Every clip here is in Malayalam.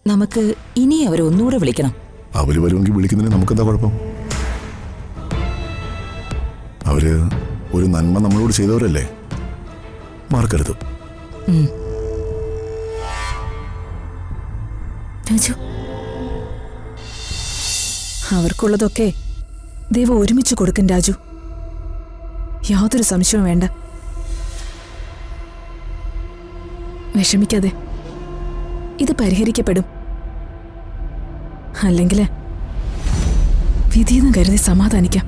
നമുക്ക് ഇനി അവരെ ഒന്നുകൂടെ വിളിക്കണം. അവര് വരുമെങ്കിൽ വിളിക്കുന്നതിന് നമുക്കെന്താ കുഴപ്പം? അവര് ഒരു നന്മ നമ്മളോട് ചെയ്തവരല്ലേ, മാർക്കരുത്. രാജു, അവർക്കുള്ളതൊക്കെ ദൈവം ഒരുമിച്ച് കൊടുക്കും രാജു. യാതൊരു സംശയവും വേണ്ട. വിഷമിക്കാതെ, ഇത് പരിഹരിക്കപ്പെടും. അല്ലെങ്കിൽ വിധിയെന്ന് കരുതി സമാധാനിക്കാം.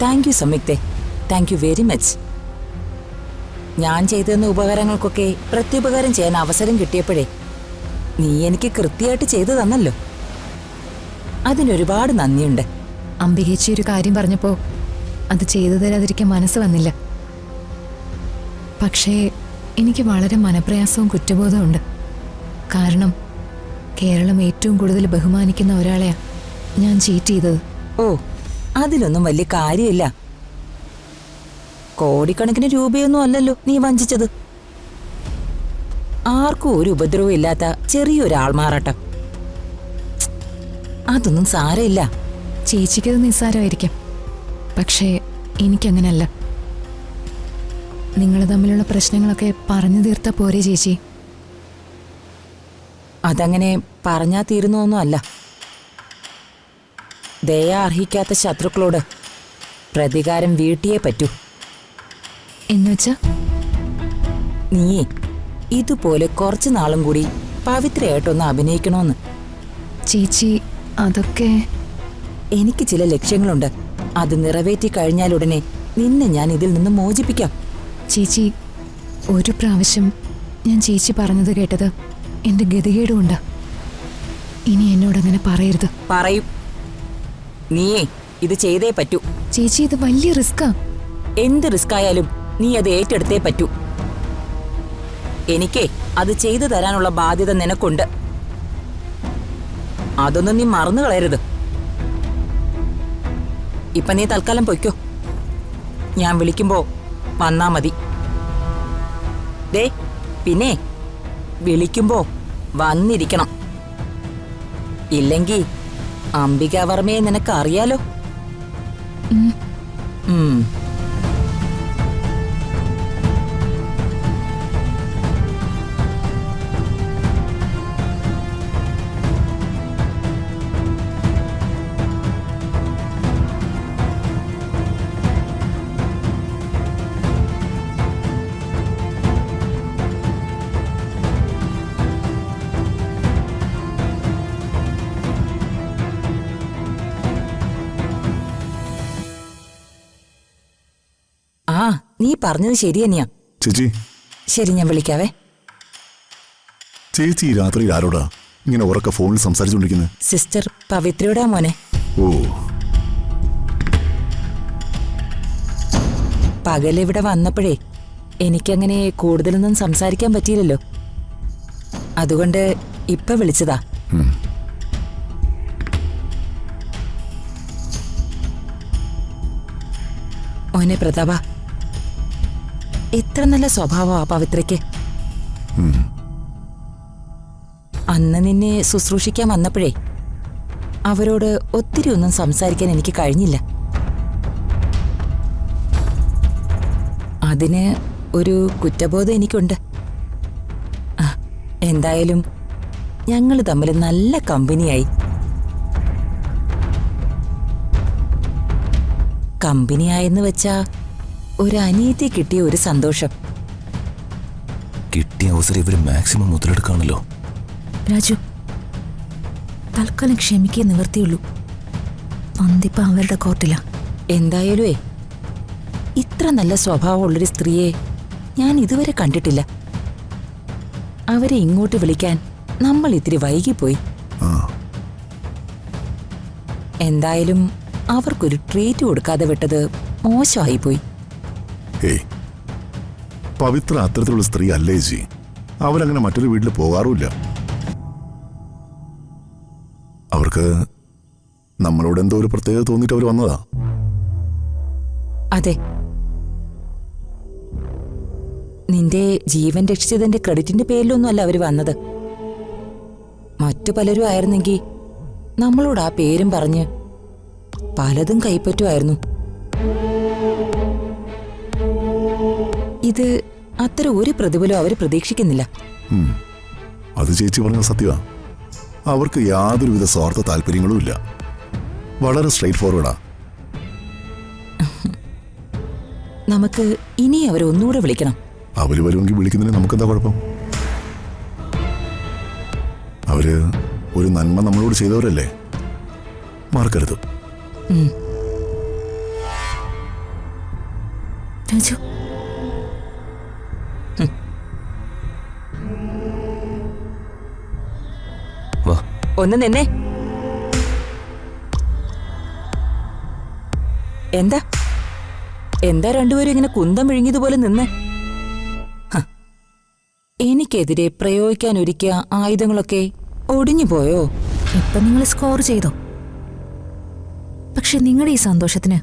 താങ്ക് യു സംയുക്തേ, താങ്ക് യു വെരി മച്ച്. ഞാൻ ചെയ്തെന്ന ഉപകാരങ്ങൾക്കൊക്കെ പ്രത്യുപകാരം ചെയ്യാൻ അവസരം കിട്ടിയപ്പോഴേ നീ എനിക്ക് കൃത്യമായിട്ട് ചെയ്തു തന്നല്ലോ. അതിനൊരുപാട് നന്ദിയുണ്ട്. അംബികേച്ചി ഒരു കാര്യം പറഞ്ഞപ്പോൾ അത് ചെയ്തു തരാതിരിക്കാൻ മനസ്സ് വന്നില്ല. പക്ഷേ എനിക്ക് വളരെ മനപ്രയാസവും കുറ്റബോധവും ഉണ്ട്. കാരണം കേരളം ഏറ്റവും കൂടുതൽ ബഹുമാനിക്കുന്ന ഒരാളെയാ ഞാൻ ചീറ്റ് ചെയ്തത്. ഓ, അതിലൊന്നും വലിയ കാര്യമില്ല. കോടിക്കണക്കിന് രൂപയൊന്നും അല്ലല്ലോ നീ വഞ്ചിച്ചത്. ആർക്കും ഒരു ഉപദ്രവവും ഇല്ലാത്ത ചെറിയൊരാൾമാറാട്ടം, അതൊന്നും സാരമില്ല. ചേച്ചിക്കത് നിസ്സാരമായിരിക്കാം, പക്ഷേ എനിക്കങ്ങനല്ല. നിങ്ങൾ തമ്മിലുള്ള പ്രശ്നങ്ങളൊക്കെ പറഞ്ഞു തീർത്താ പോരെ ചേച്ചി? അതങ്ങനെ പറഞ്ഞാ തീരുന്നൊന്നും അല്ല. ദയ അർഹിക്കാത്ത ശത്രുക്കളോട് പ്രതികാരം വീട്ടിയേ പറ്റൂ. എന്നുവെച്ചാ നീ ഇതുപോലെ കുറച്ചു നാളും കൂടി പവിത്രയായിട്ടൊന്ന് അഭിനയിക്കണമെന്ന്. ചേച്ചി, അതൊക്കെ എനിക്ക് ചില ലക്ഷ്യങ്ങളുണ്ട്. അത് നിറവേറ്റി കഴിഞ്ഞാലുടനെ നിന്നെ ഞാൻ ഇതിൽ നിന്ന് മോചിപ്പിക്കാം. ചേച്ചി, ഒരു പ്രാവശ്യം ഞാൻ ചേച്ചി പറഞ്ഞത് കേട്ടത് എൻ്റെ ഗതികേടുകൊണ്ടാ. ഇനി എന്നോടങ്ങനെ പറയരുത്. പറയും. നീയേ ഇത് ചെയ്തേ പറ്റൂ. ചേച്ചി, ഇത് വലിയ റിസ്ക്കാ. എന്ത് റിസ്ക് ആയാലും നീ അത് ഏറ്റെടുത്തേ പറ്റൂ. എനിക്കേ അത് ചെയ്തു തരാനുള്ള ബാധ്യത നിനക്കുണ്ട്. അതൊന്നും നീ മറന്നു കളയരുത്. ഇപ്പൊ നീ തൽക്കാലം പൊയ്ക്കോ. ഞാൻ വിളിക്കുമ്പോ വന്നാ മതി. ദേ, പിന്നെ വിളിക്കുമ്പോ വന്നിരിക്കണം. ഇല്ലെങ്കി അംബികാവർമ്മയെ നിനക്ക് അറിയാലോ. ആ, നീ പറഞ്ഞത് ശരി തന്നെയാ. ചേച്ചി, ശരി, ഞാൻ വിളിക്കാവേ. ചേച്ചി രാത്രി ആരോടാ ഇങ്ങനെ ഉറക്ക ഫോണിൽ സംസാരിച്ചുകൊണ്ടിരിക്കുന്നത്? സിസ്റ്റർ പവിത്രയുടെ മോനെ. ഓ, പകലിവിടെ വന്നപ്പോഴേ എനിക്കങ്ങനെ കൂടുതലൊന്നും സംസാരിക്കാൻ പറ്റിയില്ലല്ലോ. അതുകൊണ്ട് ഇപ്പൊ വിളിച്ചതാ. മോനെ പ്രതാപ, എത്ര നല്ല സ്വഭാവമാ പവിത്രയ്ക്ക്. അന്ന് നിന്നെ ശുശ്രൂഷിക്കാൻ വന്നപ്പോഴേ അവരോട് ഒത്തിരി ഒന്നും സംസാരിക്കാൻ എനിക്ക് കഴിഞ്ഞില്ല. അതിന് ഒരു കുറ്റബോധം എനിക്കുണ്ട്. എന്തായാലും ഞങ്ങൾ തമ്മിൽ നല്ല കമ്പനിയായി. കമ്പനിയായെന്ന് വെച്ചാ ഒരു അനിയത്തി കിട്ടിയ ഒരു സന്തോഷം. കിട്ടിയ അവസരം ഇവര് മാക്സിമം മുതലെടുക്കാണല്ലോ. രാജു, തൽക്കാലം ക്ഷമിക്കേ നിവർത്തിയുള്ളൂ. പന്തിപ്പ അവരുടെ കോർട്ടിലാ. എന്തായാലുവേ ഇത്ര നല്ല സ്വഭാവമുള്ളൊരു സ്ത്രീയെ ഞാൻ ഇതുവരെ കണ്ടിട്ടില്ല. അവരെ ഇങ്ങോട്ട് വിളിക്കാൻ നമ്മൾ ഇത്തിരി വൈകിപ്പോയി. എന്തായാലും അവർക്കൊരു ട്രീറ്റ് കൊടുക്കാതെ വിട്ടത് മോശമായിപ്പോയി. ഏയ്, പവിത്ര അത്തരത്തിലുള്ള സ്ത്രീ അല്ലേ ജി. അവരങ്ങനെ മറ്റൊരു വീട്ടിൽ പോകാറുമില്ല. അവർക്ക് നമ്മളോട് എന്തോ ഒരു പ്രത്യേകത തോന്നിയിട്ട് അവർ വന്നതാ. അതെ, നിന്റെ ജീവൻ രക്ഷിച്ചതിന്റെ ക്രെഡിറ്റിന്റെ പേരിലൊന്നും അല്ല അവര് വന്നത്. മറ്റു പലരും ആയിരുന്നെങ്കിൽ നമ്മളോട് ആ പേരും പറഞ്ഞ് പലതും കൈപ്പറ്റുമായിരുന്നു. ഇത് അത്ര ഒരു പ്രതിഫലം അവര് പ്രതീക്ഷിക്കുന്നില്ല. അത് ചേച്ചി പറഞ്ഞ സത്യമാ. അവർക്ക് യാതൊരുവിധ സ്വാർത്ഥ താല്പര്യങ്ങളും ഇല്ല. വളരെ സ്ട്രെയിറ്റ് ഫോർവേഡാ. നമുക്ക് ഇനി അവരെ ഒന്നുകൂടെ വിളിക്കണം. അവര് വരുമെങ്കിൽ വിളിക്കുന്നതിന് നമുക്കെന്താ കുഴപ്പം? അവര് ഒരു നന്മ നമ്മളോട് ചെയ്തവരല്ലേ, മറക്കരുത്. രാജു, വാ. ഒന്ന് നിന്നെ. എന്താ എന്താ രണ്ടുപേരും ഇങ്ങനെ കുന്തം വിഴുങ്ങിയതുപോലെ നിന്ന്? എനിക്കെതിരെ പ്രയോഗിക്കാൻ ഒരുക്കിയ ആയുധങ്ങളൊക്കെ ഒടിഞ്ഞു പോയോ? ഇപ്പൊ നിങ്ങൾ സ്കോർ ചെയ്തോ? പക്ഷെ നിങ്ങളുടെ ഈ സന്തോഷത്തിന്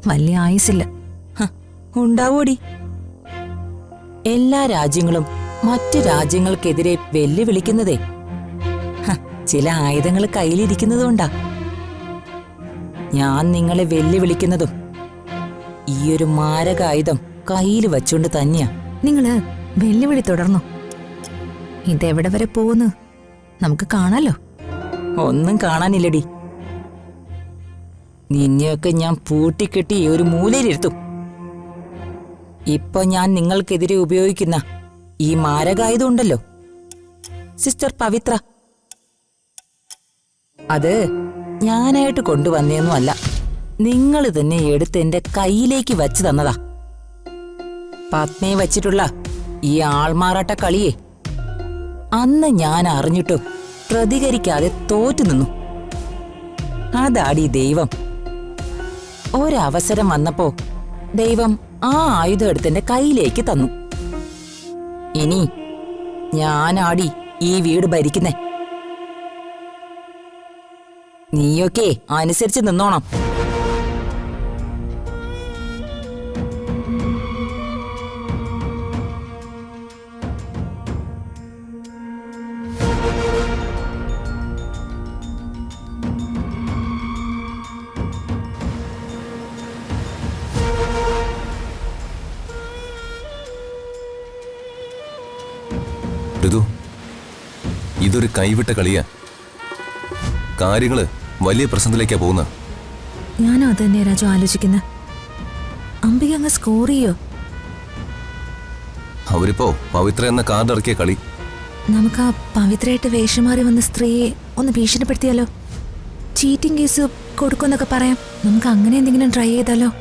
വലിയ ആയുസില്ല. ഉണ്ടാവോടി. എല്ലാ രാജ്യങ്ങളും മറ്റു രാജ്യങ്ങൾക്കെതിരെ വെല്ലുവിളിക്കുന്നതേ ചില ആയുധങ്ങൾ കയ്യിലിരിക്കുന്നതുകൊണ്ടാ. ഞാൻ നിങ്ങളെ വെല്ലുവിളിക്കുന്നതും ഈയൊരു മാരകായുധം കയ്യിൽ വച്ചുകൊണ്ട് തന്നെയാ. നിങ്ങള് വെല്ലുവിളി തുടർന്നോ? ഇതെവിടെ വരെ പോകുന്നു നമുക്ക് കാണാലോ. ഒന്നും കാണാനില്ലടി. നിന്നെയൊക്കെ ഞാൻ പൂട്ടിക്കെട്ടി ഒരു മൂലയിലിരുത്തും. ഇപ്പൊ ഞാൻ നിങ്ങൾക്കെതിരെ ഉപയോഗിക്കുന്ന ഈ മാരകായുധം ഉണ്ടല്ലോ, സിസ്റ്റർ പവിത്ര, അത് ഞാനായിട്ട് കൊണ്ടുവന്നേന്നുമല്ല, നിങ്ങൾ തന്നെ എടുത്ത് എന്റെ കയ്യിലേക്ക് വച്ചു തന്നതാ. പത്നിയെ വച്ചിട്ടുള്ള ഈ ആൾമാറാട്ട കളിയെ അന്ന് ഞാൻ അറിഞ്ഞിട്ടും പ്രതികരിക്കാതെ തോറ്റു നിന്നു. അതാടി ദൈവം. ഒരവസരം വന്നപ്പോ ദൈവം ആ ആയുധം എടുത്തെന്റെ കയ്യിലേക്ക് തന്നു. ഇനി ഞാനാടി ഈ വീട് ഭരിക്കുന്നേ. നീയൊക്കെ അനുസരിച്ച് നിന്നോണം. ഋതു, ഇതൊരു കൈവിട്ട കളിയാ. കാര്യങ്ങള് വലിയ പ്രശ്നത്തിലേക്കാ പോകുന്നത്. ഞാനും അത് തന്നെ രാജു ആലോചിക്കുന്ന. അംബിക അങ്ങ് സ്കോർ ചെയ്യോ? അവരിപ്പോ പവിത്ര എന്ന കാർഡ് ഇറക്കിയ കളി. നമുക്ക് ആ പവിത്രയായിട്ട് വേഷമാറി വന്ന സ്ത്രീയെ ഒന്ന് ഭീഷണിപ്പെടുത്തിയാലോ? ചീറ്റിംഗ് കേസ് കൊടുക്കുമെന്നൊക്കെ പറയാം. നമുക്ക് അങ്ങനെ എന്തെങ്കിലും ട്രൈ ചെയ്താലോ?